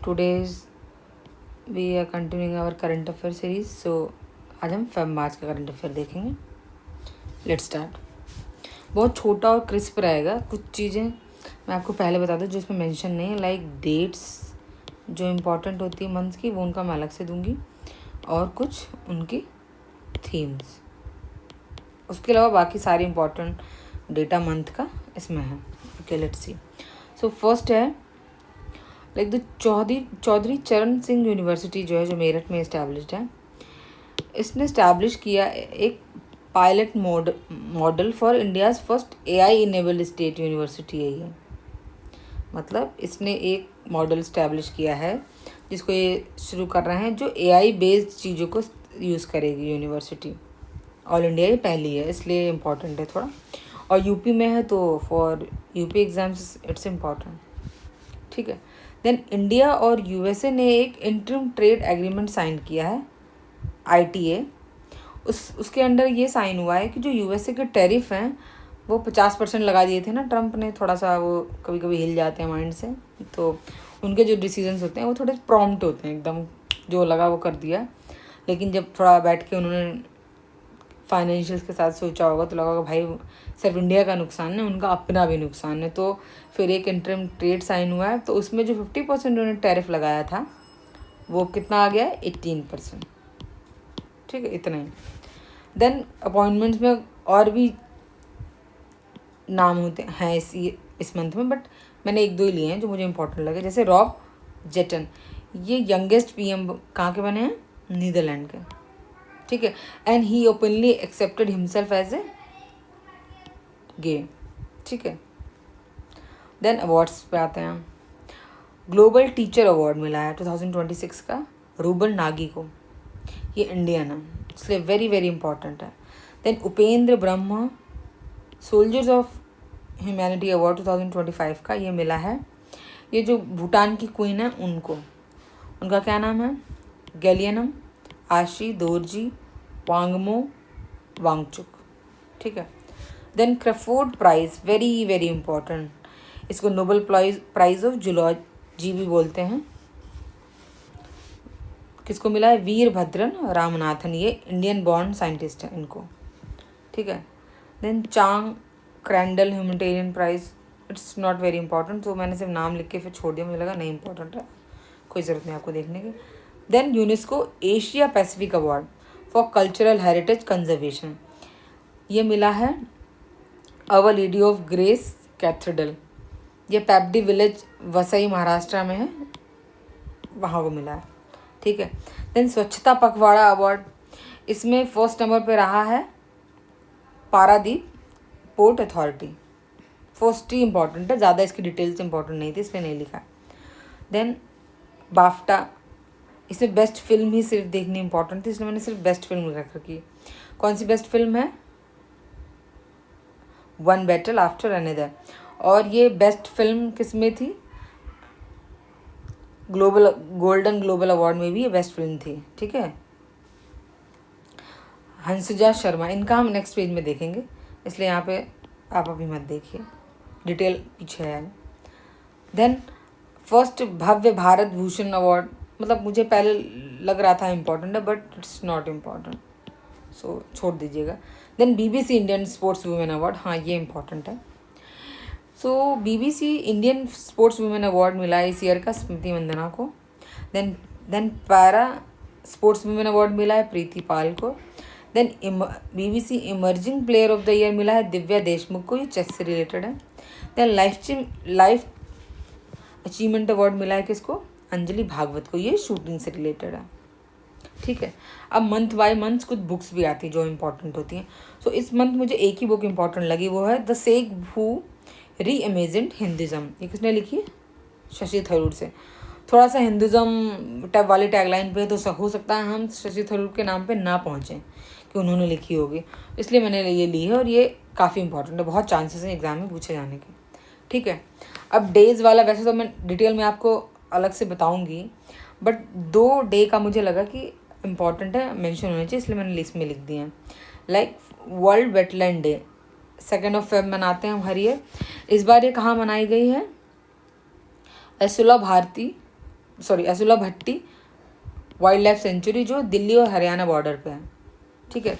Today's we are continuing our current affair series. So आज हम Feb March का current affair देखेंगे। Let's start. बहुत छोटा और क्रिस्प रहेगा। कुछ चीज़ें मैं आपको पहले बता दूँ जो इसमें मेंशन नहीं है, लाइक डेट्स जो इम्पोर्टेंट होती है मंथ की, वो उनका मैं अलग से दूंगी, और कुछ उनकी थीम्स। उसके अलावा बाकी सारी इम्पोर्टेंट डेटा मंथ का इसमें है। Okay, let's see. So first है लाइक द चौधरी चरण सिंह यूनिवर्सिटी जो है, जो मेरठ में इस्टेब्लिश्ड है। इसने इस्टेब्लिश किया एक pilot model for India's first AI enabled state university है ये। मतलब इसने एक मॉडल इस्टेब्लिश किया है जिसको ये शुरू कर रहे हैं, जो एआई बेस्ड चीज़ों को यूज़ करेगी यूनिवर्सिटी। ऑल इंडिया ये पहली है, इसलिए इम्पॉर्टेंट है थोड़ा। और यूपी में है, तो for UP exams it's important. ठीक है। देन इंडिया और यूएसए ने एक इंटरिम ट्रेड एग्रीमेंट साइन किया है, आईटीए। उसके अंडर ये साइन हुआ है कि जो यूएसए के टैरिफ हैं वो 50% लगा दिए थे ना ट्रम्प ने। थोड़ा सा वो कभी कभी हिल जाते हैं माइंड से, तो उनके जो डिसीजंस होते हैं वो थोड़े प्रॉम्प्ट होते हैं, एकदम जो लगा वो कर दिया। लेकिन जब थोड़ा बैठ के उन्होंने फाइनेंशियल्स के साथ सोचा होगा तो लगा होगा भाई सिर्फ इंडिया का नुकसान है, उनका अपना भी नुकसान है। तो फिर एक इंटरिम ट्रेड साइन हुआ है, तो उसमें जो 50% उन्होंने टैरिफ लगाया था वो कितना आ गया है, 18%। ठीक है, इतना ही। देन अपॉइंटमेंट्स में और भी नाम होते हैं इस मंथ में, बट मैंने एक दो ही लिए हैं जो मुझे इंपॉर्टेंट लगे। जैसे रॉब जेटन, ये यंगेस्ट पीएम कहाँ के बने हैं, नीदरलैंड के। ठीक है। And he openly accepted himself as a gay. ठीक है। देन अवार्ड्स पे आते हैं। ग्लोबल टीचर अवार्ड मिला है 2026 का रूबल नागी को, ये इंडियन है इसलिए वेरी वेरी इंपॉर्टेंट है। Then Upendra Brahma soldiers of humanity award 2025 का ये मिला है, ये जो भूटान की क्वीन है उनको, उनका क्या नाम है, गैलियनम आशी दोरजी वांगमो वांगचुक। ठीक है। Then Crafoord prize, very very important, इसको नोबेल प्राइज ऑफ जूलॉजी भी बोलते हैं। किसको मिला है, वीरभद्रन रामनाथन, ये इंडियन बॉर्न साइंटिस्ट है इनको। ठीक है। Then Chang Crandall humanitarian prize, it's not very important, तो मैंने सिर्फ नाम लिख के फिर छोड़ दिया, मुझे लगा नहीं इंपॉर्टेंट है, कोई ज़रूरत नहीं आपको देखने की। Then UNESCO Asia Pacific award for cultural heritage conservation, ये मिला है Our Lady of Grace Cathedral, ये पैप्डी विलेज वसई महाराष्ट्र में है, वहाँ को मिला है। ठीक है। देन स्वच्छता पखवाड़ा अवार्ड, इसमें फर्स्ट नंबर पे रहा है पारादीप पोर्ट अथॉरिटी। फर्स्ट ही इंपॉर्टेंट है, ज़्यादा इसकी डिटेल्स इंपॉर्टेंट नहीं थी इसलिए नहीं लिखा है। देन बाफ्टा, इसमें बेस्ट फिल्म ही सिर्फ देखनी इंपॉर्टेंट थी इसलिए मैंने सिर्फ बेस्ट फिल्म रख रखी। कौन सी बेस्ट फिल्म है, वन बैटल आफ्टर अनदर, और ये बेस्ट फिल्म किस में थी, गोल्डन ग्लोबल अवार्ड में भी ये बेस्ट फिल्म थी। ठीक है। हंसजा शर्मा, इनका हम नेक्स्ट पेज में देखेंगे इसलिए यहाँ पे आप अभी मत देखिए, डिटेल पीछे है। Then first Bhavya Bharat Bhushan award, मतलब मुझे पहले लग रहा था इम्पोर्टेंट है but it's not important, so छोड़ दीजिएगा। Then BBC Indian sports women award, हाँ ये इम्पॉर्टेंट है। So BBC Indian sports women award मिला है इस ईयर का स्मृति मंदना को। Then para sports women award मिला है प्रीति पाल को। Then BBC emerging player of the year मिला है दिव्या देशमुख को, ये चेस से रिलेटेड है। देन लाइफ अचीवमेंट अवार्ड मिला है किसको, अंजलि भागवत को, ये शूटिंग से रिलेटेड है। ठीक है। अब मंथ बाय मंथ कुछ बुक्स भी आती हैं जो इम्पोर्टेंट होती हैं। सो इस मंथ मुझे एक ही बुक इम्पोर्टेंट लगी, वो है द सेक हू री इमेजिन्ड हिंदुज़म, ये किसने लिखी है, शशि थरूर से। थोड़ा सा हिंदुज़म टैग वाली टैगलाइन पे तो हो सकता है हम शशि थरूर के नाम पे ना पहुँचें कि उन्होंने लिखी होगी, इसलिए मैंने ये ली है और ये काफ़ी इंपॉर्टेंट है, बहुत चांसेस हैं एग्जाम में पूछे जाने के। ठीक है। अब डेज वाला वैसे तो मैं डिटेल में आपको अलग से बताऊंगी, बट 2 डे का मुझे लगा कि इम्पॉर्टेंट है, मेंशन होने चाहिए, इसलिए मैंने लिस्ट में लिख दिए हैं। Like world wetland day 2 Feb मनाते हैं हम हर ईयर। इस बार ये कहाँ मनाई गई है, एसुला भारती असुला भट्टी वाइल्ड लाइफ सेंचुरी जो दिल्ली और हरियाणा बॉर्डर पे है, ठीक है।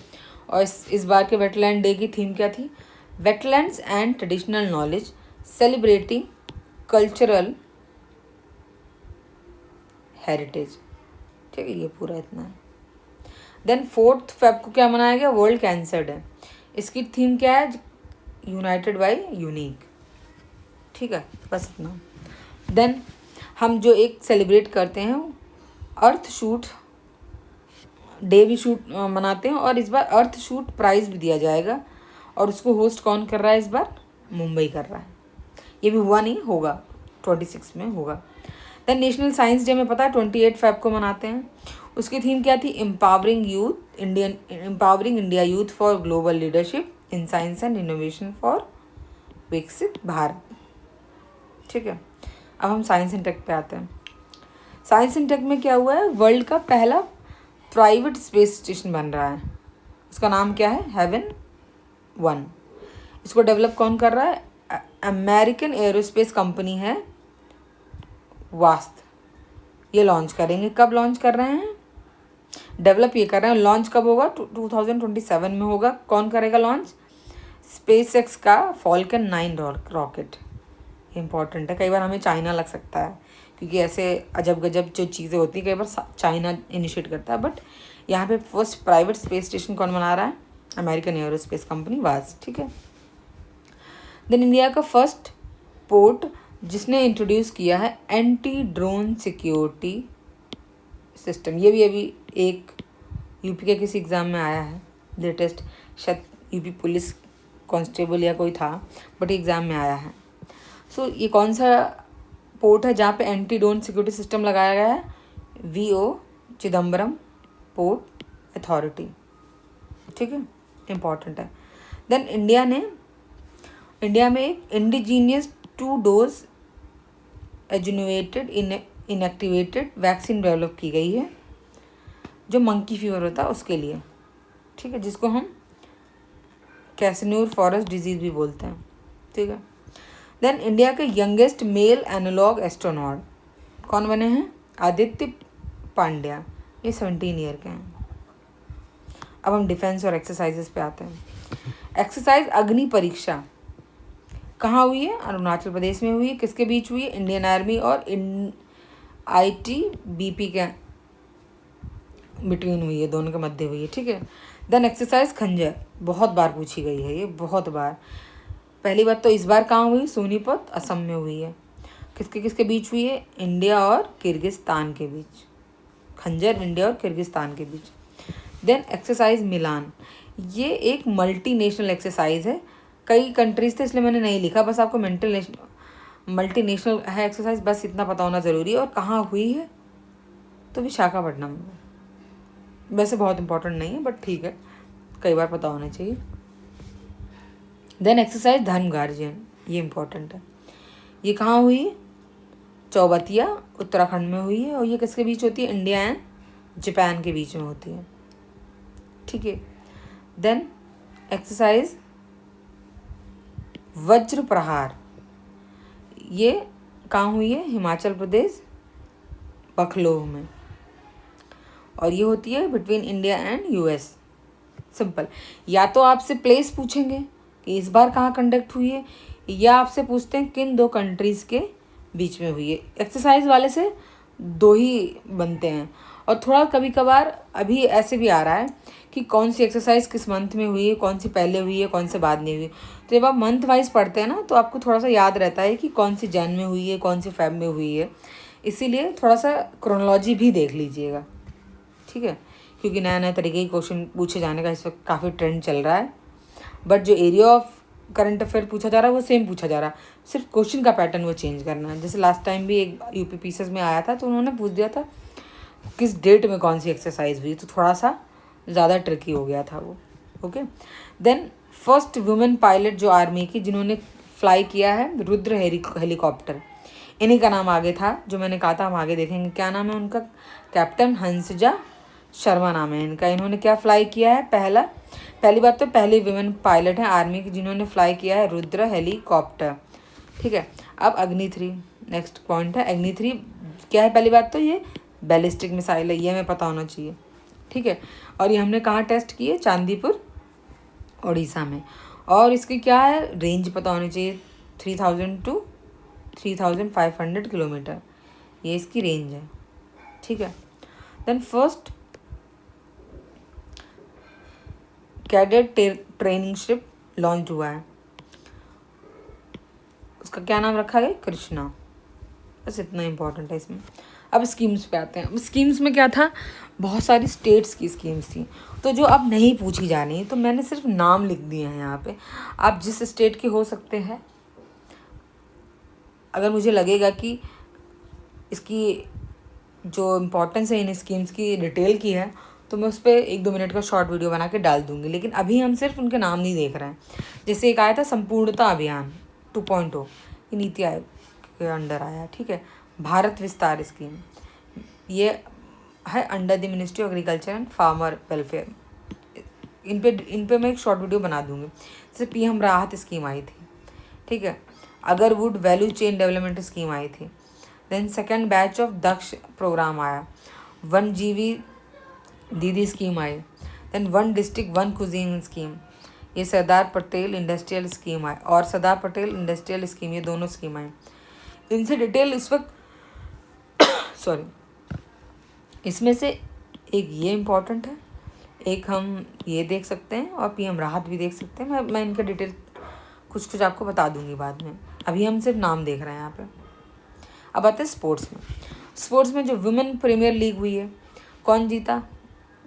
और इस बार के वेटलैंड डे की थीम क्या थी? Wetlands and traditional knowledge celebrating cultural heritage, ठीक है। ये पूरा इतना है। देन 4 फेब को क्या मनाया गया? World cancer day. इसकी थीम क्या है? यूनाइटेड बाय यूनिक, ठीक है। बस इतना। देन हम जो एक सेलिब्रेट करते हैं अर्थ शूट डे भी मनाते हैं, और इस बार अर्थ शूट प्राइज़ भी दिया जाएगा, और उसको होस्ट कौन कर रहा है इस बार? मुंबई कर रहा है। ये भी हुआ नहीं, होगा 26 में होगा। देन नेशनल साइंस डे में पता है 28 फेब को मनाते हैं। उसकी थीम क्या थी? Empowering India youth for global leadership in science and innovation for विकसित भारत, ठीक है। अब हम साइंस एंड टेक पे आते हैं। साइंस एंड टेक में क्या हुआ है? वर्ल्ड का पहला प्राइवेट स्पेस स्टेशन बन रहा है। इसका नाम क्या है? हेवन-1। इसको डेवलप कौन कर रहा है? अमेरिकन एरोस्पेस कंपनी है वास्ट। ये लॉन्च करेंगे। कब लॉन्च कर रहे हैं? डेवलप ये कर रहे हैं। लॉन्च कब होगा? 2027 में होगा। कौन करेगा लॉन्च? स्पेसएक्स का फॉल्कन 9 रॉकेट। इम्पॉर्टेंट है, कई बार हमें चाइना लग सकता है क्योंकि ऐसे अजब गजब जो चीज़ें होती हैं कई बार चाइना इनिशिएट करता है, बट यहाँ पे फर्स्ट प्राइवेट स्पेस स्टेशन कौन बना रहा है? अमेरिकन एरोस्पेस कंपनी वाज, ठीक है। देन इंडिया का फर्स्ट पोर्ट जिसने इंट्रोड्यूस किया है एंटी ड्रोन सिक्योरिटी सिस्टम। ये भी अभी एक यूपी के किसी एग्ज़ाम में आया है लेटेस्ट, शायद यूपी पुलिस कांस्टेबल या कोई था, बट एग्ज़ाम में आया है। सो ये कौन सा पोर्ट है जहाँ पे एंटी ड्रोन सिक्योरिटी सिस्टम लगाया गया है? VO चिदम्बरम पोर्ट अथॉरिटी, ठीक है। इम्पॉर्टेंट है। देन इंडिया में एक indigenous 2 dose attenuated inactivated vaccine develop की गई है जो मंकी फीवर होता है उसके लिए, ठीक है, जिसको हम कैसन्यूर फॉरेस्ट डिजीज़ भी बोलते हैं, ठीक है। देन इंडिया के यंगेस्ट मेल एनालॉग एस्ट्रोनॉट कौन बने हैं? आदित्य पांड्या। ये 17 ईयर के हैं। अब हम डिफेंस और एक्सरसाइजेस पे आते हैं। एक्सरसाइज अग्नि परीक्षा कहाँ हुई है? अरुणाचल प्रदेश में हुई है। किसके बीच हुई है? इंडियन आर्मी और ITBP के बिटवीन हुई है, दोनों के मध्य हुई है, ठीक है। देन एक्सरसाइज खंजर बहुत बार पूछी गई है, ये बहुत बार। पहली बात तो इस बार कहाँ हुई? सोनीपत असम में हुई है। किसके किसके बीच हुई है? इंडिया और किर्गिस्तान के बीच। खंजर इंडिया और किर्गिस्तान के बीच। देन एक्सरसाइज मिलान, ये एक मल्टीनेशनल एक्सरसाइज है। कई कंट्रीज थे इसलिए मैंने नहीं लिखा, बस आपको मल्टीनेशनल है एक्सरसाइज, बस इतना पता होना ज़रूरी है। और कहाँ हुई है? तो विशाखापट्टनम में। वैसे बहुत इंपॉर्टेंट नहीं है बट ठीक है, कई बार पता होना चाहिए। देन एक्सरसाइज धर्म गार्जियन, ये इम्पोर्टेंट है। ये कहाँ हुई? चौबतिया उत्तराखंड में हुई है। और ये किसके बीच होती है? इंडिया एंड जापान के बीच में होती है, ठीक है। देन एक्सरसाइज वज्र प्रहार, ये कहाँ हुई है? हिमाचल प्रदेश बखलोह में। और ये होती है between India and US। Simple. या तो आपसे प्लेस पूछेंगे कि इस बार कहाँ कंडक्ट हुई है, या आपसे पूछते हैं किन 2 कंट्रीज़ के बीच में हुई है। एक्सरसाइज वाले से 2 ही बनते हैं। और थोड़ा कभी कभार अभी ऐसे भी आ रहा है कि कौन सी एक्सरसाइज किस मंथ में हुई है, कौन सी पहले हुई है, कौन से बाद में हुई है। तो जब आप मंथ वाइज पढ़ते हैं ना तो आपको थोड़ा सा याद रहता है कि कौन सी जन में हुई है, कौन सी फेब में हुई है। इसीलिए थोड़ा सा क्रोनोलॉजी भी देख लीजिएगा, ठीक है, क्योंकि नया नया तरीके के क्वेश्चन पूछे जाने का इस वक्त काफ़ी ट्रेंड चल रहा है। बट जो एरिया ऑफ करंट अफेयर पूछा जा रहा है वो सेम पूछा जा रहा है, सिर्फ क्वेश्चन का पैटर्न वो चेंज करना है। जैसे लास्ट टाइम भी एक UP पीसेस में आया था तो उन्होंने पूछ दिया था किस डेट में कौन सी एक्सरसाइज हुई, तो थोड़ा सा ज़्यादा ट्रिकी हो गया था वो, okay. Then first women pilot जो आर्मी की जिन्होंने फ्लाई किया है रुद्र हेलीकॉप्टर, इन्हीं का नाम आगे था, जो मैंने कहा था हम आगे देखेंगे। क्या नाम है उनका? कैप्टन हंसजा शर्मा नाम है इनका। इन्होंने क्या फ्लाई किया है? पहली बात तो पहली वुमेन पायलट है आर्मी की जिन्होंने फ्लाई किया है रुद्र हेलीकॉप्टर, ठीक है। अब अग्नि 3 नेक्स्ट पॉइंट है। अग्नि 3 क्या है? पहली बात तो ये बैलिस्टिक मिसाइल है, ये हमें पता होना चाहिए, ठीक है। और ये हमने कहाँ टेस्ट की है? चांदीपुर, उड़ीसा में। और इसकी क्या है? रेंज पता होनी चाहिए, 3000 to 3500 किलोमीटर, ये इसकी रेंज है, ठीक है। Then first cadet training ship launch हुआ है, उसका क्या नाम रखा गया? कृष्णा। बस इतना इम्पोर्टेंट है इसमें। अब स्कीम्स पे आते हैं। अब स्कीम्स में क्या था? बहुत सारी स्टेट्स की स्कीम्स थी, तो जो अब नहीं पूछी जा रही, तो मैंने सिर्फ नाम लिख दिए हैं यहाँ पे। आप जिस स्टेट के हो सकते हैं, अगर मुझे लगेगा कि इसकी जो इम्पोर्टेंस है इन स्कीम्स की डिटेल की है, तो मैं उस पर 1-2 मिनट का शॉर्ट वीडियो बना के डाल दूँगी। लेकिन अभी हम सिर्फ उनके नाम नहीं देख रहे हैं। जैसे एक आया था संपूर्णता अभियान 2.0, ये नीति आयोग के अंडर आया, ठीक है। भारत विस्तार स्कीम, ये है under the ministry of agriculture and farmer welfare. इन पे मैं एक शॉर्ट वीडियो बना दूँगी। जैसे पीएम राहत स्कीम आई थी, ठीक है। Agarwood value chain development scheme आई थी। Then second batch of Daksh program आया, 1 GB दीदी स्कीम आई। देन 1 डिस्ट्रिक्ट 1 कुजीन स्कीम, ये सरदार पटेल इंडस्ट्रियल स्कीम आई, और सरदार पटेल इंडस्ट्रियल स्कीम, ये दोनों स्कीम आई। इनसे डिटेल इस वक्त सॉरी, इसमें से एक ये इम्पॉर्टेंट है, एक हम ये देख सकते हैं, और पीएम राहत भी देख सकते हैं। मैं इनका डिटेल कुछ आपको बता दूंगी बाद में। अभी हम सिर्फ नाम देख रहे हैं यहाँ पे। अब आते हैं स्पोर्ट्स में। स्पोर्ट्स में जो वुमेन प्रीमियर लीग हुई है, कौन जीता?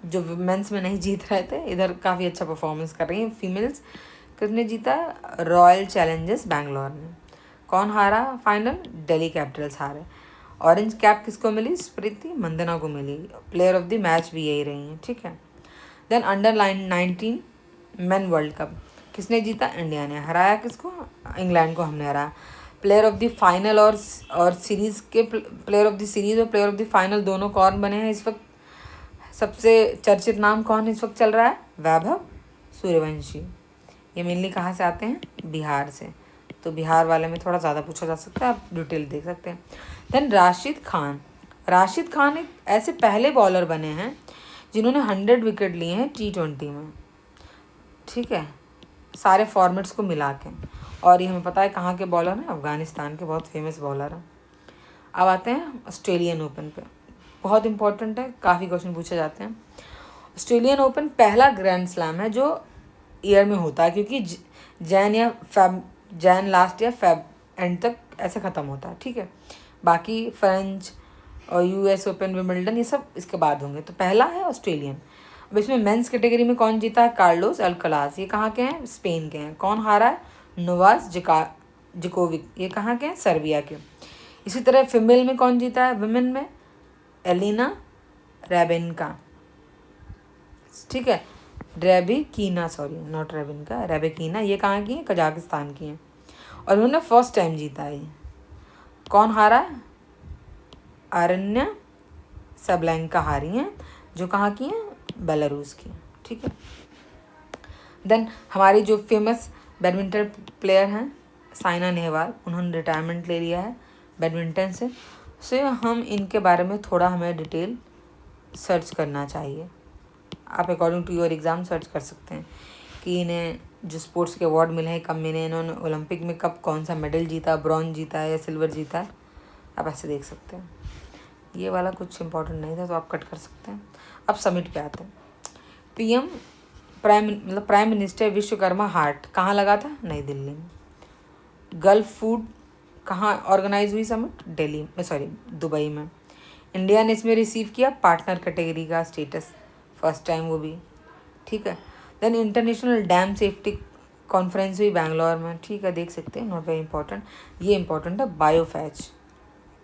जो मेंस में नहीं जीत रहे थे, इधर काफ़ी अच्छा परफॉर्मेंस कर रही हैं फीमेल्स। किसने जीता? रॉयल चैलेंजर्स बैंगलोर ने। कौन हारा फाइनल? दिल्ली कैपिटल्स हारे। ऑरेंज कैप किसको मिली? स्मृति मंदना को मिली। प्लेयर ऑफ द मैच भी यही रही हैं, ठीक है। Then under 19 men world cup किसने जीता? इंडिया ने। हराया किसको? इंग्लैंड को हमने हराया। प्लेयर ऑफ द फाइनल और सीरीज़ के प्लेयर ऑफ द सीरीज़ और प्लेयर ऑफ द फाइनल दोनों कौन बने हैं इस वक्त? सबसे चर्चित नाम कौन इस वक्त चल रहा है? वैभव सूर्यवंशी। ये मेनली कहाँ से आते हैं? बिहार से। तो बिहार वाले में थोड़ा ज़्यादा पूछा जा सकता है, आप डिटेल देख सकते हैं। देन राशिद खान एक ऐसे पहले बॉलर बने हैं जिन्होंने 100 विकेट लिए हैं T20 में, ठीक है, सारे फॉर्मेट्स को मिला के। और ये हमें पता है कहाँ के बॉलर हैं? अफगानिस्तान के बहुत फेमस बॉलर हैं। अब आते हैं ऑस्ट्रेलियन ओपन पे, बहुत इंपॉर्टेंट है, काफ़ी क्वेश्चन पूछे जाते हैं। ऑस्ट्रेलियन ओपन पहला ग्रैंड स्लैम है जो ईयर में होता है, क्योंकि जैन लास्ट या फेब एंड तक ऐसे ख़त्म होता है, ठीक है। बाकी फ्रेंच और US ओपन, विंबलडन, ये सब इसके बाद होंगे। तो पहला है ऑस्ट्रेलियन। अब इसमें मेंस कैटेगरी में कौन जीता है? कार्लोस अल्कराज, ये कहाँ के हैं? स्पेन के हैं। कौन हारा है? नोवाक जोकोविक, ये कहाँ के हैं? सर्बिया के। इसी तरह फीमेल में कौन जीता है? वुमेन में एलिना रेबेनका, ठीक है, रेबेकीना, सॉरी नॉट रेबेनका, रेबेकीना, ये कहाँ की है? कजाकिस्तान की हैं। और उन्होंने फर्स्ट टाइम जीता है। कौन हारा है? अरण्या सबलेंका हारी हैं, जो कहाँ की हैं? बेलारूस की, ठीक है। देन हमारी जो फेमस बैडमिंटन प्लेयर हैं साइना नेहवाल, उन्होंने रिटायरमेंट ले लिया है बैडमिंटन से। सो हम इनके बारे में थोड़ा हमें डिटेल सर्च करना चाहिए। आप according to your exam search कर सकते हैं कि इन्हें जो स्पोर्ट्स के अवार्ड मिले हैं कब मिले, इन्होंने ओलंपिक में कब कौन सा मेडल जीता, ब्रॉन्ज जीता है या सिल्वर जीता है, आप ऐसे देख सकते हैं। ये वाला कुछ इंपॉर्टेंट नहीं था तो आप कट कर सकते हैं। अब समिट पे आते हैं। प्राइम मिनिस्टर विश्वकर्मा हाट कहाँ लगा था? नई दिल्ली में। गल्फ फूड कहाँ ऑर्गेनाइज हुई समिट? दिल्ली में, सॉरी दुबई में। इंडिया ने इसमें रिसीव किया पार्टनर कैटेगरी का स्टेटस, फर्स्ट टाइम वो भी, ठीक है। Then international dam safety conference हुई बैंगलोर में, ठीक है, देख सकते हैं, नॉट वेरी इंपॉर्टेंट। ये इंपॉर्टेंट है, बायोफैच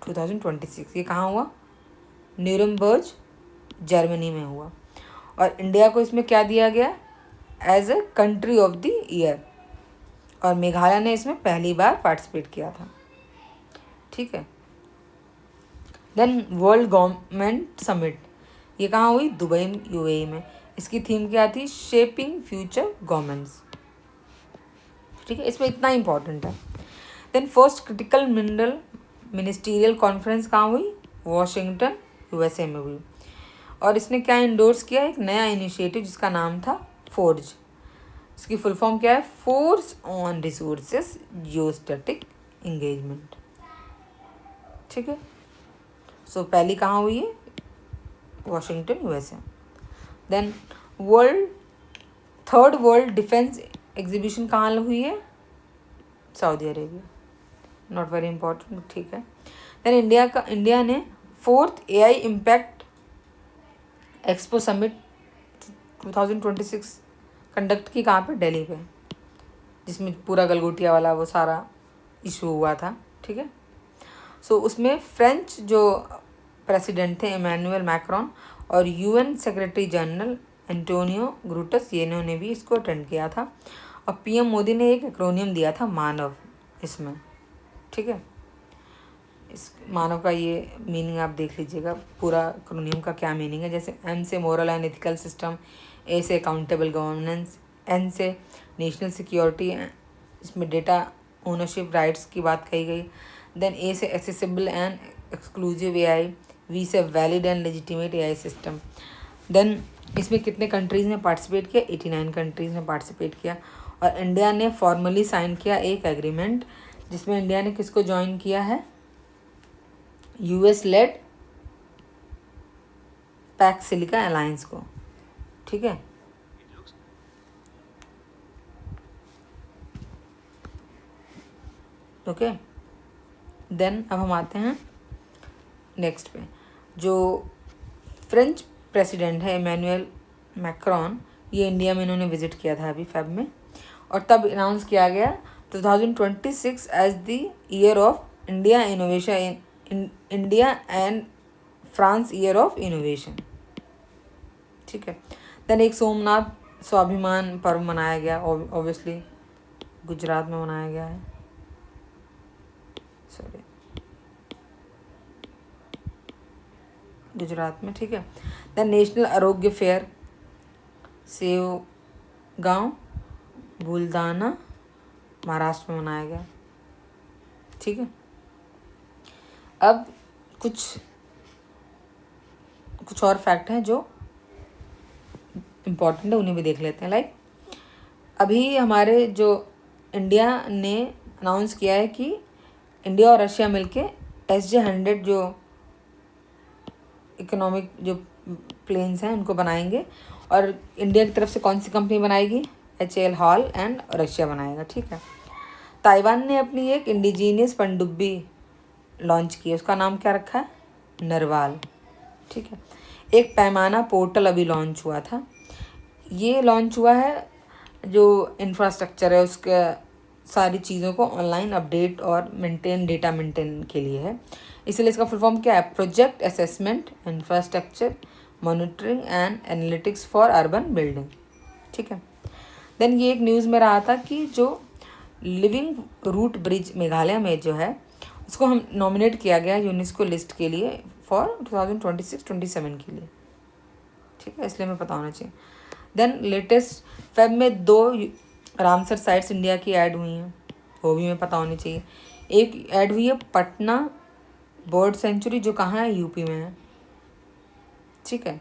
2026, ये कहाँ हुआ? न्यूरमबर्ग जर्मनी में हुआ। और इंडिया को इसमें क्या दिया गया? As a country of the year, और मेघालय ने इसमें पहली बार पार्टिसिपेट किया था, ठीक है। देन वर्ल्ड गवर्नमेंट समिट, ये कहाँ हुई? दुबई UAE में। इसकी थीम क्या थी? शेपिंग फ्यूचर गवर्नमेंट्स, ठीक है, इसमें इतना इंपॉर्टेंट है। Then first critical mineral ministerial conference कहाँ हुई? वॉशिंगटन यूएसए में हुई। और इसने क्या इंडोर्स किया, एक नया इनिशिएटिव जिसका नाम था फोर्ज। इसकी फुल फॉर्म क्या है, force on resources geostatic engagement. ठीक है, सो पहली कहाँ हुई है, Washington USA. Then third world defence exhibition कहाँ हुई है, Saudi Arabia. Not very important, ठीक है। देन इंडिया ने fourth AI impact expo summit 2026 conduct की कहाँ पे, दिल्ली पे, जिसमें पूरा गलगोटिया वाला वो सारा इशू हुआ था। ठीक है, सो उसमें फ्रेंच जो प्रेसिडेंट थे इमैनुअल मैक्रोन और UN secretary general Antonio Guterres, ये इन्होंने भी इसको अटेंड किया था। और पीएम मोदी ने एक एक्रोनियम दिया था मानव इसमें। ठीक है, इस मानव का ये मीनिंग आप देख लीजिएगा, पूरा एक्रोनियम का क्या मीनिंग है। जैसे एम से moral and ethical system, A से अकाउंटेबल गवर्नेंस, एन से नेशनल सिक्योरिटी, इसमें डेटा ओनरशिप राइट्स की बात कही गई। देन ए से accessible and exclusive AI, V से valid and legitimate AI system. Then इसमें कितने कंट्रीज़ ने पार्टिसिपेट किया, 89 कंट्रीज़ ने पार्टिसिपेट किया। और इंडिया ने फॉर्मली साइन किया एक एग्रीमेंट, जिसमें इंडिया ने किसको ज्वाइन किया है, US led PACS silica alliance को। ठीक है, ओके। देन अब हम आते हैं नेक्स्ट पे। जो फ्रेंच प्रेसिडेंट है इमैनुअल मैक्रोन, ये इंडिया में इन्होंने विजिट किया था अभी फेब में, और तब अनाउंस किया गया 2026 as the year of India innovation, India and France year of innovation. ठीक है, देन एक सोमनाथ स्वाभिमान पर्व मनाया गया, ऑब्वियसली गुजरात में मनाया गया है, सॉरी गुजरात में। ठीक है, देन नेशनल आरोग्य फेयर सेव गांव बुलदाना महाराष्ट्र में मनाया गया। ठीक है, अब कुछ और फैक्ट हैं जो इम्पोर्टेंट है, उन्हें भी देख लेते हैं। लाइक अभी हमारे जो इंडिया ने अनाउंस किया है कि इंडिया और रशिया मिलके SJ-100 जो इकोनॉमिक जो प्लेन्स हैं उनको बनाएंगे, और इंडिया की तरफ से कौन सी कंपनी बनाएगी, HAL हॉल एंड रशिया बनाएगा। ठीक है, ताइवान ने अपनी एक इंडिजीनियस पनडुब्बी लॉन्च की है, उसका नाम क्या रखा है, नरवाल। ठीक है, एक पैमाना पोर्टल अभी लॉन्च हुआ था, ये लॉन्च हुआ है जो इंफ्रास्ट्रक्चर है उसके सारी चीज़ों को ऑनलाइन अपडेट और डेटा मेंटेन के लिए है। इसलिए इसका फुल फॉर्म क्या है, project assessment infrastructure monitoring and analytics for urban building. ठीक है, देन ये एक न्यूज़ में रहा था कि जो लिविंग रूट ब्रिज मेघालय में जो है उसको हम नॉमिनेट किया गया यूनेस्को लिस्ट के लिए फॉर 2026-27 के लिए। ठीक है, इसलिए हमें पता होना चाहिए। देन लेटेस्ट फेब में 2 रामसर साइट्स इंडिया की ऐड हुई हैं, वो भी हमें पता होनी चाहिए। एक ऐड हुई है पटना बर्ड सेंचुरी, जो कहाँ है, यूपी में है। ठीक है,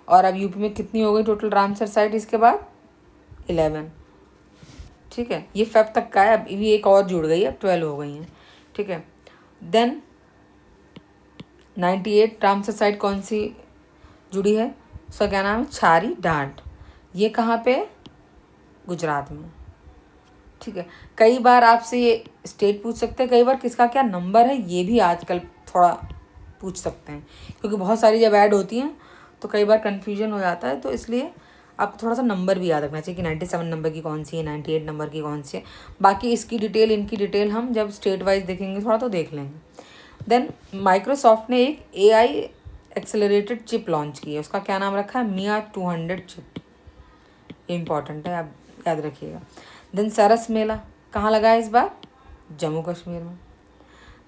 और अब यूपी में कितनी हो गई टोटल रामसर साइट इसके बाद, 11। ठीक है, ये फेब तक का है, अब भी एक और जुड़ गई है, अब 12 हो गई हैं। ठीक है, देन 98 रामसर साइट कौन सी जुड़ी है, उसका क्या नाम है, छारी डांट, ये कहाँ पे, गुजरात में। ठीक है, कई बार आपसे ये स्टेट पूछ सकते हैं, कई बार किसका क्या नंबर है ये भी आजकल थोड़ा पूछ सकते हैं, क्योंकि बहुत सारी जब ऐड होती हैं तो कई बार कन्फ्यूजन हो जाता है, तो इसलिए आपको थोड़ा सा नंबर भी याद रखना चाहिए कि 97 नंबर की कौन सी है, 98 नंबर की कौन सी है। बाकी इसकी डिटेल इनकी डिटेल हम जब स्टेट वाइज देखेंगे थोड़ा तो देख लेंगे। देन माइक्रोसॉफ्ट ने एक AI एक्सेलरेटेड चिप लॉन्च की है, उसका क्या नाम रखा है, मिया 200 चिप। ये इंपॉर्टेंट है, आप याद रखिएगा। देन सरस मेला कहाँ लगा है इस बार, जम्मू कश्मीर में।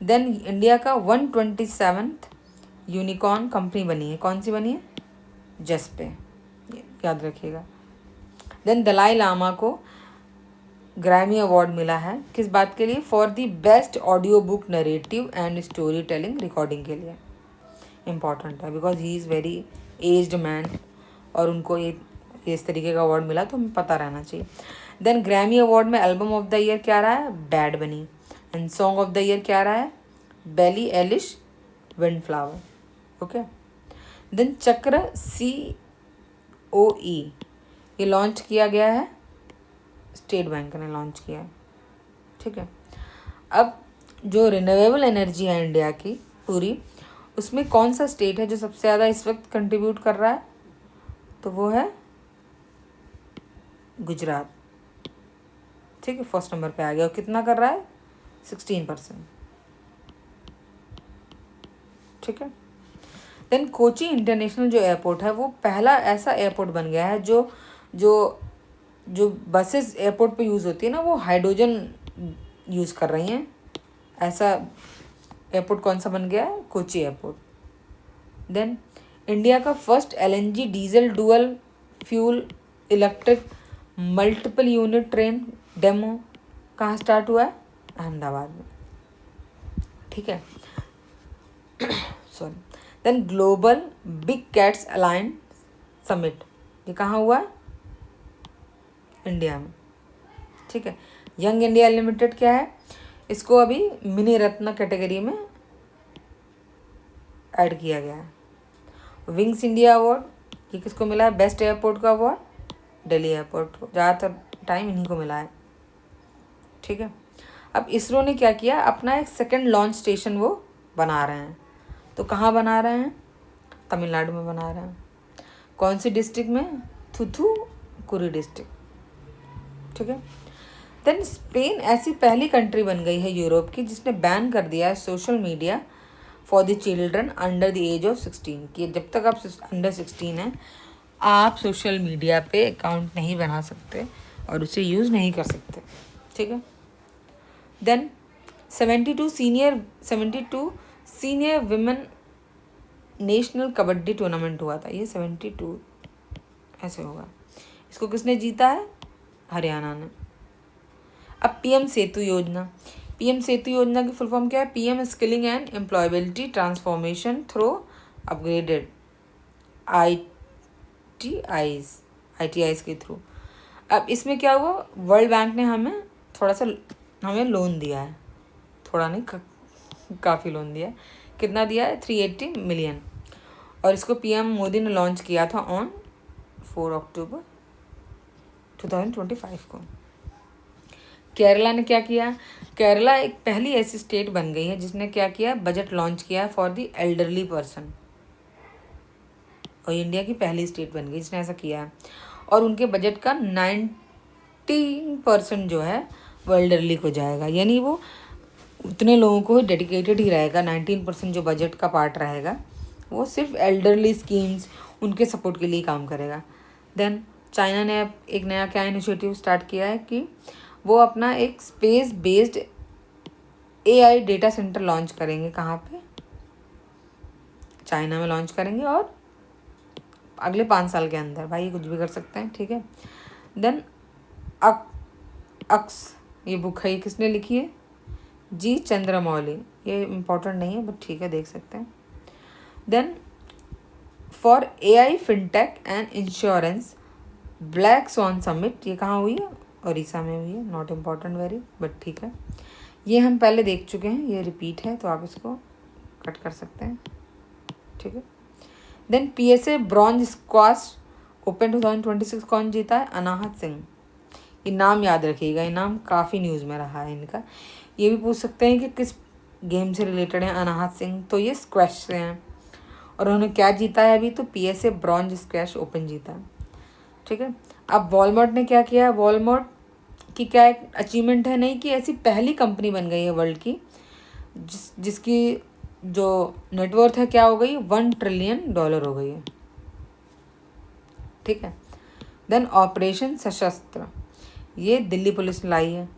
देन इंडिया का 127th यूनिकॉर्न कंपनी बनी है, कौन सी बनी है, जस्पे, याद रखिएगा। देन दलाई लामा को ग्रैमी अवार्ड मिला है, किस बात के लिए, for the best audio book narrative and story telling recording के लिए। इम्पॉर्टेंट है because he is very aged man और उनको ये इस तरीके का अवार्ड मिला तो हमें पता रहना चाहिए. देन ग्रैमी अवार्ड में एल्बम ऑफ द ईयर क्या रहा है? Bad Bunny. And song of the year क्या रहा है? Billie Eilish wind flower. Okay. Then Chakra COE ये लॉन्च किया गया है, स्टेट बैंक ने लॉन्च किया है. ठीक है. अब जो रिन्यूएबल एनर्जी है इंडिया की पूरी, उसमें कौन सा स्टेट है जो सबसे ज़्यादा इस वक्त कंट्रीब्यूट कर रहा है? तो वो है गुजरात. ठीक है, फर्स्ट नंबर पे आ गया. और कितना कर रहा है? 16%. ठीक है. देन कोची इंटरनेशनल जो एयरपोर्ट है वो पहला ऐसा एयरपोर्ट बन गया है जो जो जो बसेस एयरपोर्ट पे यूज़ होती है ना, वो हाइड्रोजन यूज़ कर रही हैं. ऐसा एयरपोर्ट कौन सा बन गया है? कोची एयरपोर्ट. देन इंडिया का first LNG diesel dual fuel electric multiple unit train demo कहाँ स्टार्ट हुआ है? अहमदाबाद में. ठीक है. Sorry. Then global big cats alliance summit ये कहाँ हुआ है? इंडिया में. ठीक है. यंग इंडिया लिमिटेड क्या है? इसको अभी मिनी रत्न कैटेगरी में ऐड किया गया है. विंग्स इंडिया अवार्ड ये किसको मिला है? बेस्ट एयरपोर्ट का अवार्ड दिल्ली एयरपोर्ट को. ज़्यादातर टाइम इन्हीं को मिला है. ठीक है. अब इसरो ने क्या किया? अपना एक सेकंड लॉन्च स्टेशन वो बना रहे हैं. तो कहाँ बना रहे हैं? तमिलनाडु में बना रहे हैं. कौन सी डिस्ट्रिक्ट में? थूथुकुडी डिस्ट्रिक्ट. ठीक है. देन स्पेन ऐसी पहली कंट्री बन गई है यूरोप की जिसने बैन कर दिया है social media for the children under the age of 16 कि जब तक आप अंडर 16 हैं आप सोशल मीडिया पे अकाउंट नहीं बना सकते और उसे यूज़ नहीं कर सकते. ठीक है. Then 72 senior women national kabaddi tournament हुआ था. ये 72 ऐसे होगा. इसको किसने जीता है? हरियाणा ने. अब PM सेतु योजना. PM सेतु योजना की फुल फॉर्म क्या है? PM skilling and employability transformation through upgraded ITIs के थ्रू. अब इसमें क्या हुआ? वर्ल्ड बैंक ने हमें हमें लोन दिया है. थोड़ा नहीं काफ़ी लोन दिया है. कितना दिया है? 380 मिलियन. और इसको PM मोदी ने लॉन्च किया था ऑन 4 अक्टूबर 2025 को. केरला ने क्या किया? केरला एक पहली ऐसी स्टेट बन गई है जिसने क्या किया? बजट लॉन्च किया है फॉर द एल्डरली पर्सन. और इंडिया की पहली स्टेट बन गई जिसने ऐसा किया है. और उनके बजट का 19% जो है वो एल्डरली को जाएगा. यानी वो उतने लोगों को डेडिकेटेड ही रहेगा. 19% जो बजट का पार्ट रहेगा वो सिर्फ एल्डरली स्कीम्स उनके सपोर्ट के लिए काम करेगा. देन चाइना ने अब एक नया क्या इनिशिएटिव स्टार्ट किया है कि वो अपना एक space based AI data centre launch करेंगे. कहाँ पे? चाइना में लॉन्च करेंगे और अगले 5 साल के अंदर. भाई कुछ भी कर सकते हैं. ठीक है. देन अक्स ये बुक है, ये किसने लिखी है? G चंद्रमौली. ये इम्पोर्टेंट नहीं है बट ठीक है देख सकते हैं. Then for AI fintech and insurance black swan summit ये कहाँ हुई है? उड़ीसा में हुई है. नॉट इम्पॉर्टेंट वेरी बट ठीक है. ये हम पहले देख चुके हैं, ये रिपीट है तो आप इसको कट कर सकते हैं. ठीक है. Then PSA bronze squash open 2026 कौन जीता है? अनाहत सिंह. ये नाम याद रखिएगा, ये नाम काफ़ी न्यूज़ में रहा है इनका. ये भी पूछ सकते हैं कि किस गेम से रिलेटेड है अनाहत सिंह. तो ये स्क्वैश से हैं. और उन्होंने क्या जीता है अभी? तो PSA ब्रॉन्ज स्क्वैश ओपन जीता है. ठीक है. अब वॉलमार्ट ने क्या किया है? वॉलमार्ट की क्या एक अचीवमेंट है? नहीं कि ऐसी पहली कंपनी बन गई है वर्ल्ड की जिसकी जो नेटवर्थ है क्या हो गई? $1 ट्रिलियन हो गई है. ठीक है. देन ऑपरेशन सशस्त्र ये दिल्ली पुलिस ने लाई है.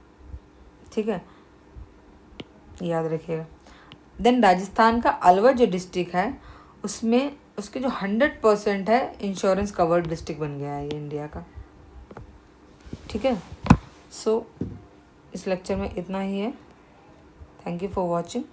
ठीक है, याद रखिएगा. देन राजस्थान का अलवर जो डिस्ट्रिक्ट है उसमें उसके जो 100% है इंश्योरेंस कवर्ड डिस्ट्रिक्ट बन गया है ये इंडिया का. ठीक है. सो इस लेक्चर में इतना ही है. Thank you for watching.